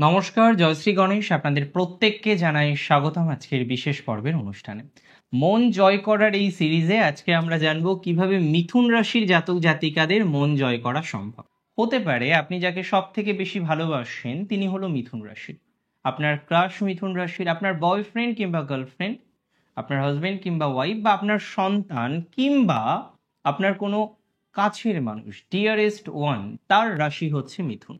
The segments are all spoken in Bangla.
নমস্কার, জয়শ্রী গণেশ। আপনাদের প্রত্যেককে জানাই স্বাগতম আজকের বিশেষ পর্বের অনুষ্ঠানে। মন জয় করার এই সিরিজে আজকে আমরা জানবো কিভাবে মিথুন রাশির জাতক জাতিকাদের মন জয় করা সম্ভব। হতে পারে আপনি যাকে সব থেকে বেশি ভালোবাসেন তিনি হলো মিথুন রাশির, আপনার ক্রাশ মিথুন রাশির, আপনার বয়ফ্রেন্ড কিংবা গার্লফ্রেন্ড, আপনার হাজবেন্ড কিংবা ওয়াইফ, বা আপনার সন্তান, কিংবা আপনার কোনো কাছের মানুষ, ডিয়ারেস্ট ওয়ান, তার রাশি হচ্ছে মিথুন।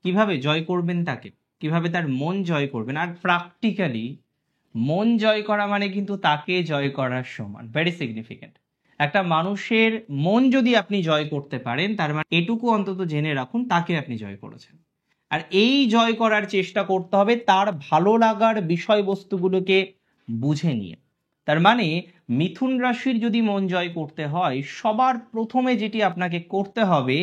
কিভাবে জয় করবেন তাকে, কিভাবে তার মন জয় করবেন, আর প্র্যাকটিক্যালি মন জয় করা মানে কিন্তু তাকে জয় করার সমান, ভেরি সিগনিফিক্যান্ট। একটা মানুষের মন যদি আপনি জয় করতে পারেন তার মানে এটুকু অন্তত জেনে রাখুন তাকে আপনি জয় করেছেন। আর এই জয় করার চেষ্টা করতে হবে তার ভালো লাগার বিষয়বস্তুগুলোকে বুঝে নিয়ে। তার মানে মিথুন রাশির যদি মন জয় করতে হয় সবার প্রথমে যেটি আপনাকে করতে হবে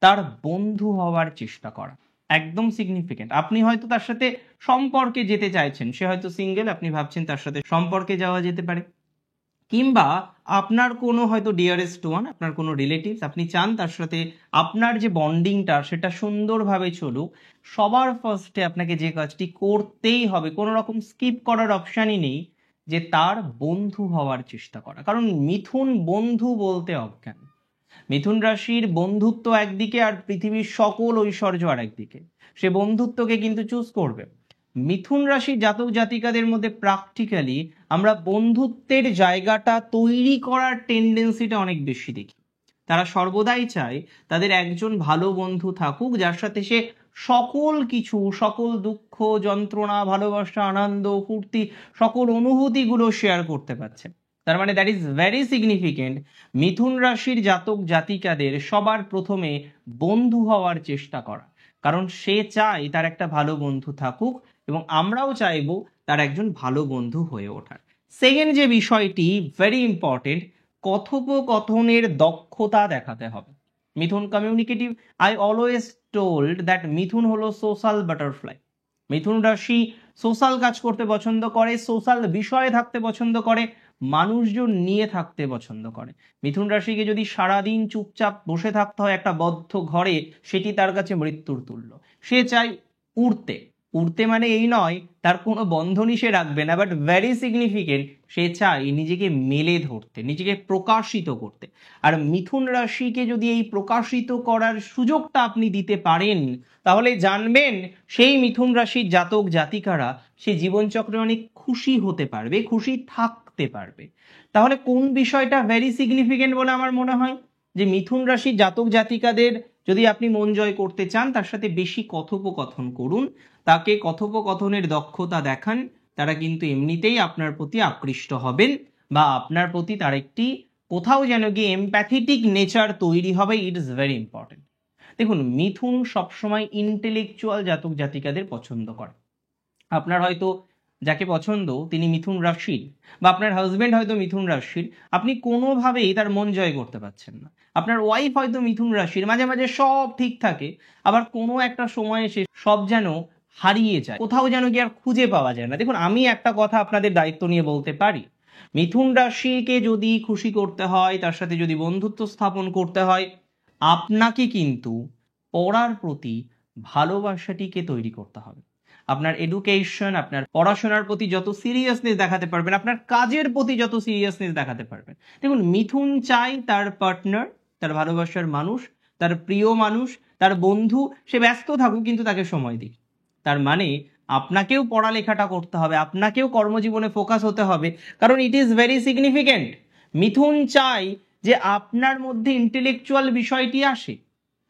তার বন্ধু হওয়ার চেষ্টা করা। একদম সিগনিফিকেন্ট। আপনি হয়তো তার সাথে সম্পর্কে যেতে চাইছেন, সে হয়তো সিঙ্গেল, আপনি ভাবছেন তার সাথে সম্পর্কে যাওয়া যেতে পারে, কিংবা আপনার কোনো হয়তো ডিয়ারেস্ট ওয়ান, আপনার কোনো রিলেটিভস, আপনি চান তার সাথে আপনার যে বন্ডিংটা সেটা সুন্দরভাবে চলুক। সবার ফার্স্টে আপনাকে যে কাজটি করতেই হবে, কোনো রকম স্কিপ করার অপশানই নেই, যে তার বন্ধু হওয়ার চেষ্টা করা। কারণ মিথুন বন্ধু বলতে অজ্ঞান। মিথুন রাশির বন্ধুত্ব একদিকে আর পৃথিবীর সকল ঐশ্বর্য আর একদিকে। সে বন্ধুত্বকে কিন্তু চুজ করবে। মিথুন রাশির জাতক জাতিকাদের মধ্যে প্র্যাকটিক্যালি আমরা বন্ধুত্বের জায়গাটা তৈরি করার টেন্ডেন্সিটা অনেক বেশি দেখি। তারা সর্বদাই চায় তাদের একজন ভালো বন্ধু থাকুক যার সাথে সে সকল কিছু, সকল দুঃখ যন্ত্রণা, ভালোবাসা, আনন্দ, ফুর্তি, সকল অনুভূতিগুলো শেয়ার করতে পারছে। তার মানে দ্যাট ইজ ভেরি সিগনিফিকেন্ট। মিথুন রাশির জাতক জাতিকাদের সবার প্রথমে বন্ধু হওয়ার চেষ্টা করা, কারণ সে চায় তার একটা ভালো বন্ধু থাকুক এবং আমরাও চাইবো তার একজন ভালো বন্ধু হয়ে ওঠার। সেকেন্ড যে বিষয়টি ভেরি ইম্পর্টেন্ট, কথোপকথনের দক্ষতা দেখাতে হবে। Mithun communicative. I always told that Mithun হলো সোশ্যাল বাটারফ্লাই। মিথুন রাশি সোশ্যাল কাজ করতে পছন্দ করে, সোশ্যাল বিষয়ে থাকতে পছন্দ করে, মানুষজন নিয়ে থাকতে পছন্দ করে। মিথুন রাশিকে যদি সারাদিন চুপচাপ বসে থাকতে হয় একটা বদ্ধ ঘরে, সেটি তার কাছে মৃত্যুর তুল্য। সে চায় উড়তে। উড়তে মানে এই নয় তার কোনো বন্ধনই সে রাখবে না, বাট ভেরি সিগনিফিকেন্ট, সে চায় নিজেকে মেলে ধরতে, নিজেকে প্রকাশিত করতে। আর মিথুন রাশিকে যদি এই প্রকাশিত করার সুযোগটা আপনি দিতে পারেন তাহলে জানবেন সেই মিথুন রাশির জাতক জাতিকারা সে জীবনচক্রে অনেক খুশি হতে পারবে, খুশি থাকতে পারবে। তাহলে কোন বিষয়টা ভেরি সিগনিফিকেন্ট বলে আমার মনে হয়, যে মিথুন রাশির জাতক জাতিকাদের যদি আপনি মন জয় করতে চান তার সাথে বেশি কথোপকথন করুন, তাকে কথোপকথনের দক্ষতা দেখান, তারা কিন্তু এমনিতেই আপনার প্রতি আকৃষ্ট হবেন, বা আপনার প্রতি তার একটি কোথাও যেন গিয়ে এমপ্যাথেটিক নেচার তৈরি হবে। ইট ইজ ভেরি ইম্পর্টেন্ট। দেখুন, মিথুন সবসময় ইন্টেলেকচুয়াল জাতক জাতিকাদের পছন্দ করে। আপনার হয়তো যাকে পছন্দ তিনি মিথুন রাশির, বা আপনার হাজবেন্ড হয়তো মিথুন রাশির, আপনি কোনোভাবেই তার মন জয় করতে পারছেন না। আপনার ওয়াইফ হয়তো মিথুন রাশির, মাঝে মাঝে সব ঠিক থাকে, আবার কোনো একটা সময় এসে সব যেন হারিয়ে যায়, কোথাও যেন কি আর খুঁজে পাওয়া যায় না। দেখুন, আমি একটা কথা আপনাদের দায়িত্ব নিয়ে বলতে পারি, মিথুন রাশিকে যদি খুশি করতে হয়, তার সাথে যদি বন্ধুত্ব স্থাপন করতে হয়, আপনাকে কিন্তু পড়ার প্রতি ভালোবাসাটিকে তৈরি করতে হবে। আপনার এডুকেশন, আপনার পড়াশোনার প্রতি যত সিরিয়াসনেস দেখাতে পারবেন, আপনার কাজের প্রতি যত সিরিয়াসনেস দেখাতে পারবেন। দেখুন, মিথুন চাই তার পার্টনার, তার ভালোবাসার মানুষ, তার প্রিয় মানুষ, তার বন্ধু সে ব্যস্ত থাকুক কিন্তু তাকে সময় দিক। তার মানে আপনাকেও পড়ালেখাটা করতে হবে, আপনাকেও কর্মজীবনে ফোকাস হতে হবে, কারণ ইট ইজ ভেরি সিগনিফিকেন্ট। মিথুন চাই যে আপনার মধ্যে ইন্টেলেকচুয়াল বিষয়টি আসে।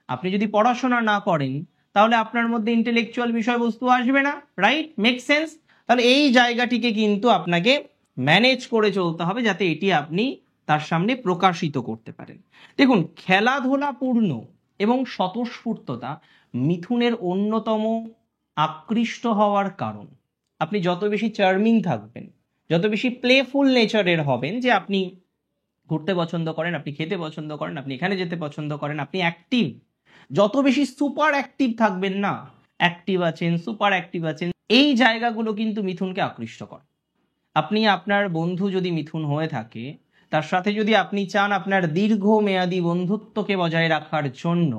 আপনি যদি পড়াশোনা না করেন তাহলে আপনার মধ্যে ইন্টেলেকচুয়াল বিষয়বস্তু আসবে না, রাইট? Make sense? তাহলে এই জায়গাটিকে কিন্তু আপনাকে ম্যানেজ করে চলতে হবে যাতে এটি আপনি তার সামনে প্রকাশিত করতে পারেন। দেখুন, খেলাধুলাপূর্ণ এবং স্বতঃস্ফূর্ততা মিথুনের অন্যতম আকৃষ্ট হওয়ার কারণ। আপনি যত বেশি চার্মিং থাকবেন, যত বেশি প্লেফুল নেচারের হবেন, যে আপনি ঘুরতে পছন্দ করেন, আপনি খেতে পছন্দ করেন, আপনি এখানে যেতে পছন্দ করেন, আপনি অ্যাক্টিভ, যত বেশি সুপার অ্যাক্টিভ থাকবেন না, অ্যাক্টিভ আছেন, সুপার অ্যাক্টিভ আছেন, এই জায়গাগুলো কিন্তু মিথুনকে আকৃষ্ট করে। আপনি, আপনার বন্ধু যদি মিথুন হয়ে থাকে তার সাথে যদি আপনি চান আপনার দীর্ঘমেয়াদী বন্ধুত্বকে বজায় রাখার জন্য,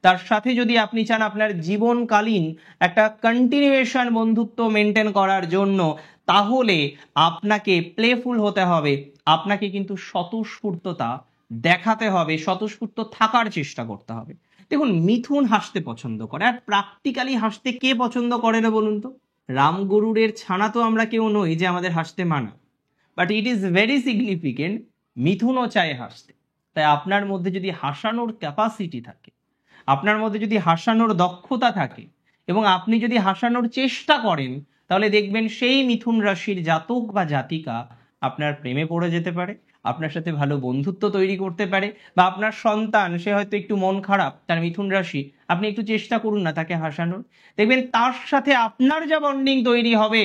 তার সাথে যদি আপনি চান আপনার জীবনকালীন একটা কন্টিনিউয়েশন বন্ধুত্ব মেনটেন করার জন্য, তাহলে আপনাকে প্লেফুল হতে হবে, আপনাকে কিন্তু স্বতঃস্ফূর্ততা দেখাতে হবে, স্বতঃস্ফূর্ত থাকার চেষ্টা করতে হবে। দেখুন, মিথুন হাসতে পছন্দ করে, আর প্র্যাকটিক্যালি হাসতে কে পছন্দ করে না বলুন তো? রামগরুড়ের ছানা তো আমরা কেউ নই যে আমাদের হাসতে মানা, but it is very significant, মিথুনও চায় হাসতে। তাই আপনার মধ্যে যদি হাসানোর ক্যাপাসিটি থাকে, আপনার মধ্যে যদি হাসানোর দক্ষতা থাকে, এবং আপনি যদি হাসানোর চেষ্টা করেন, তাহলে দেখবেন সেই মিথুন রাশির জাতক বা জাতিকা আপনার প্রেমে পড়ে যেতে পারে, আপনার সাথে ভালো বন্ধুত্ব তৈরি করতে পারে, বা আপনার সন্তান, সে হয়তো একটু মন খারাপ, তার মিথুন রাশি, আপনি একটু চেষ্টা করুন না তাকে হাসানোর, দেখবেন তার সাথে আপনার যা বন্ডিং তৈরি হবে,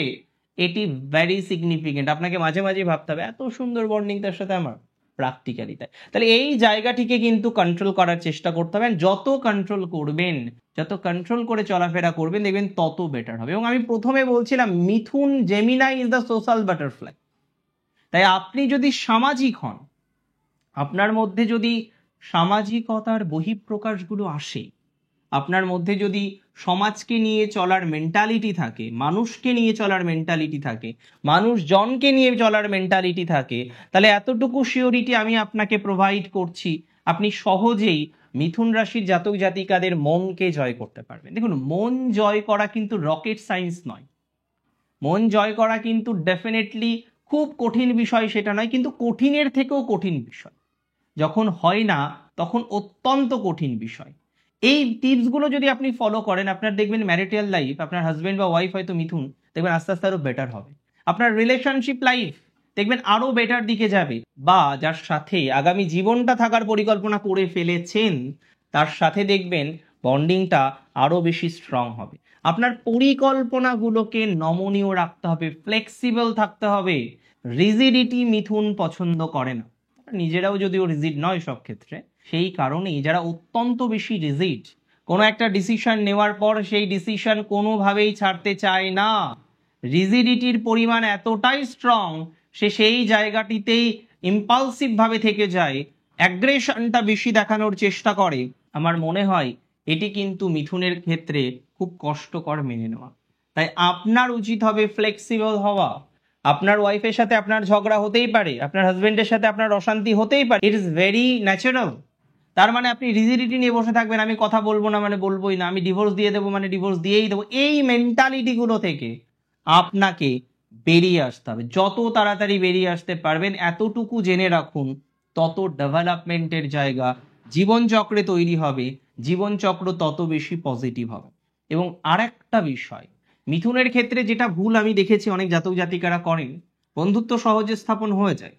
এটি ভেরি সিগনিফিকেন্ট। আপনাকে মাঝে মাঝে ভাবতে হবে এত সুন্দর বন্ডিং তার সাথে আমার, প্র্যাকটিক্যালি তাই। তাহলে এই জায়গাটিকে কিন্তু কন্ট্রোল করার চেষ্টা করতে হবে, যত কন্ট্রোল করবেন, যত কন্ট্রোল করে চলাফেরা করবেন, দেখবেন তত বেটার হবে। এবং আমি প্রথমে বলছিলাম Mithun, Gemini is the social butterfly. তাই আপনি যদি সামাজিক হন, আপনার মধ্যে যদি সামাজিকতার বহিঃপ্রকাশগুলো আসে, আপনার মধ্যে যদি সমাজকে নিয়ে চলার মেন্টালিটি থাকে, মানুষকে নিয়ে চলার মেন্টালিটি থাকে, মানুষজনকে নিয়ে চলার মেন্টালিটি থাকে, তাহলে এতটুকু সিওরিটি আমি আপনাকে প্রোভাইড করছি, আপনি সহজেই মিথুন রাশির জাতক জাতিকাদের মনকে জয় করতে পারবেন। দেখুন, মন জয় করা কিন্তু রকেট সায়েন্স নয়, মন জয় করা কিন্তু ডেফিনেটলি খুব কঠিন বিষয় সেটা নয়, কিন্তু কঠিনের থেকেও কঠিন বিষয়। যখন হয় না তখন অত্যন্ত কঠিন বিষয়। এই টিপসগুলো যদি আপনি ফলো করেন, আপনার দেখবেন ম্যারিটাল লাইফ, আপনার হাজব্যান্ড বা ওয়াইফ হয়তো মিথুন, দেখবেন আস্তে আস্তে আরো বেটার হবে। আপনার রিলেশনশিপ লাইফ দেখবেন আরো বেটার দিকে যাবে, বা যার সাথে আগামী জীবনটা থাকার পরিকল্পনা করে ফেলেছেন, তার সাথে দেখবেন বন্ডিংটা আরো বেশি স্ট্রং হবে। আপনার পরিকল্পনাগুলোকে নমনীয় রাখতে হবে, ফ্লেক্সিবল থাকতে হবে। রিজিডিটি মিথুন পছন্দ করে না, নিজেরাও যদিও রিজিড নয় সব ক্ষেত্রে, সেই কারণেই যারা অত্যন্ত বেশি রিজিড, কোনো একটা ডিসিশন নেওয়ার পর সেই ডিসিশন কোনোভাবেই ছাড়তে চায় না, রিজিডিটির পরিমাণ এতটাই স্ট্রং, সে সেই জায়গাটিতেই ইম্পালসিভ ভাবে থেকে যায়, অ্যাগ্রেশনটা বেশি দেখানোর চেষ্টা করে। আমার মনে হয় এটি কিন্তু মিথুনের ক্ষেত্রে খুব কষ্টকর মেনে নেওয়া। তাই আপনার উচিত হবে ফ্লেক্সিবল হওয়া। আপনার ওয়াইফের সাথে আপনার ঝগড়া হতেই পারে, আপনার হাজবেন্ডের সাথে আপনার অশান্তি হতেই পারে, ইট ইজ ভেরি ন্যাচারাল। তার মানে আপনি রিজিডিটি নিয়ে বসে থাকবেন, আমি কথা বলবো না মানে বলবোই না, আমি ডিভোর্স দিয়ে দেবো মানে ডিভোর্স দিয়েই দেবো, এই মেন্টালিটিগুলো থেকে আপনাকে বেরিয়ে আসতে হবে। যত তাড়াতাড়ি বেরিয়ে আসতে পারবেন, এতটুকু জেনে রাখুন, তত ডেভেলপমেন্টের জায়গা জীবনচক্রে তৈরি হবে, জীবনচক্র তত বেশি পজিটিভ হবে। এবং আরেকটা বিষয়, মিথুনের ক্ষেত্রে যেটা ভুল আমি দেখেছি অনেক জাতক জাতিকারা করেন, বন্ধুত্ব সহজে স্থাপন হয়ে যায়,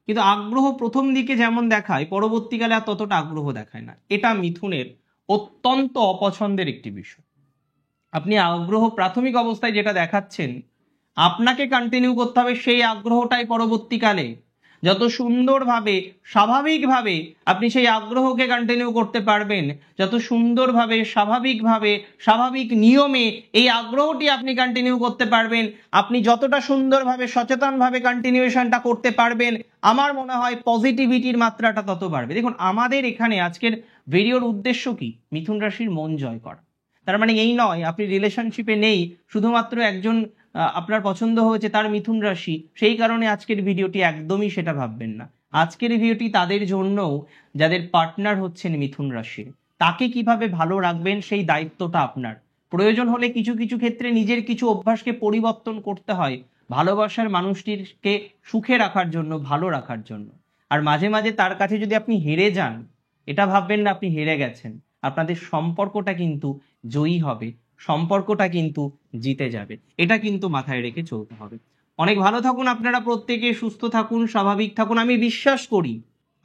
কিন্তু আগ্রহ প্রথম দিকে যেমন দেখায়, পরবর্তীকালে আর ততটা আগ্রহ দেখায় না। এটা মিথুনের অত্যন্ত অপছন্দের একটি বিষয়। আপনি আগ্রহ প্রাথমিক অবস্থায় যেটা দেখাচ্ছেন, আপনাকে কন্টিনিউ করতে হবে সেই আগ্রহটাই পরবর্তীকালে। যত সুন্দরভাবে স্বাভাবিকভাবে আপনি সেই আগ্রহকে কন্টিনিউ করতে পারবেন, যত সুন্দরভাবে স্বাভাবিকভাবে স্বাভাবিক নিয়মে এই আগ্রহটি আপনি কন্টিনিউ করতে পারবেন, আপনি যতটা সুন্দরভাবে সচেতনভাবে কন্টিনিউশনটা করতে পারবেন, আমার মনে হয় পজিটিভিটির মাত্রাটা তত বাড়বে। দেখুন, আমাদের এখানে আজকের ভিডিওর উদ্দেশ্য কি? মিথুন রাশির মন জয় করা। তার মানে এই নয় আপনি রিলেশনশিপে নেই, শুধুমাত্র একজন আপনার পছন্দ হয়েছে তার মিথুন রাশি, সেই কারণে আজকের ভিডিওটি, একদমই সেটা ভাববেন না। আজকের ভিডিওটি তাদের জন্যও যাদের পার্টনার হচ্ছেন মিথুন রাশির, তাকে কিভাবে ভালো রাখবেন সেই দায়িত্বটা আপনার। প্রয়োজন হলে কিছু কিছু ক্ষেত্রে নিজের কিছু অভ্যাসকে পরিবর্তন করতে হয় ভালোবাসার মানুষটিকে সুখে রাখার জন্য, ভালো রাখার জন্য। আর মাঝে মাঝে তার কাছে যদি আপনি হেরে যান, এটা ভাববেন না আপনি হেরে গেছেন, আপনাদের সম্পর্কটা কিন্তু জয়ী হবে, সম্পর্কটা কিন্তু জিতে যাবে, এটা কিন্তু মাথায় রেখে চলতে হবে। অনেক ভালো থাকুন আপনারা প্রত্যেকে, সুস্থ থাকুন, স্বাভাবিক থাকুন। আমি বিশ্বাস করি,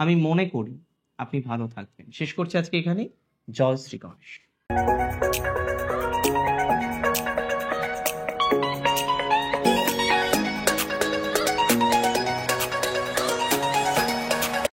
আমি মনে করি আপনি ভালো থাকবেন। শেষ করছি আজকে এখানে। জয় শ্রী গণেশ।